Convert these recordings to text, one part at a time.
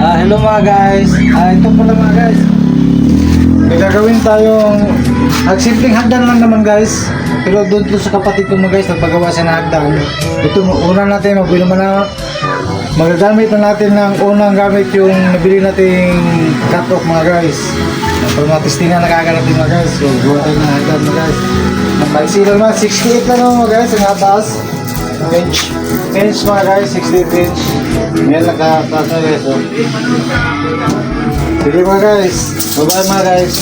Hello mga guys. Ito pala mga guys. May gagawin tayong simpleng hagdan lang naman guys. Pero doon sa kapatid ko mga guys, nagpagawa siya ng hagdan. Ito una natin, magagamit na natin ng unang gamit yung nabili nating cut-off mga guys. Para matistingan na kagad natin mga guys. So, gawa tayo ng hagdan mga guys. Magpagsilo naman, 68 lang naman mga guys, ang atas. Inch mga guys, 68 inch. Ngayon nakataas na guys. So. Sige mga guys, bye-bye mga guys.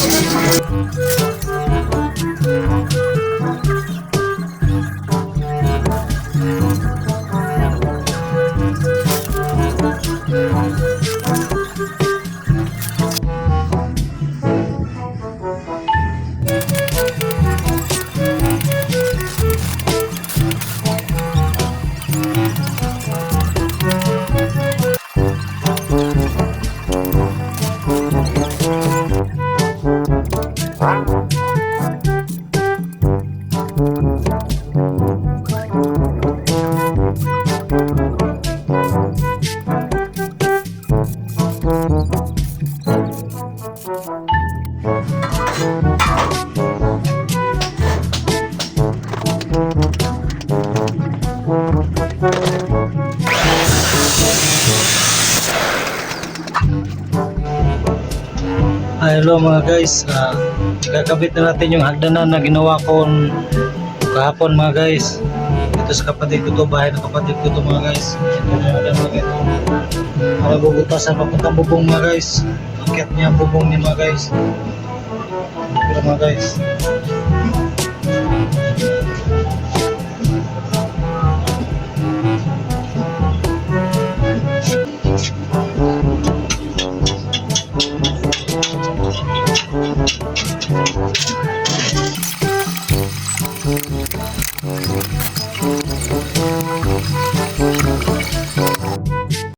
Hello mga guys, gagabit na natin yung hagdanan na ginawa ko kahapon mga guys. Ito sa kapatid ko to, bahay ng kapatid ko to mga guys. Ito na yung hagdan mga ito. Para bubutasan papuntang bubong mga guys. Akit niya ang bubong niya mga guys. Pero mga guys,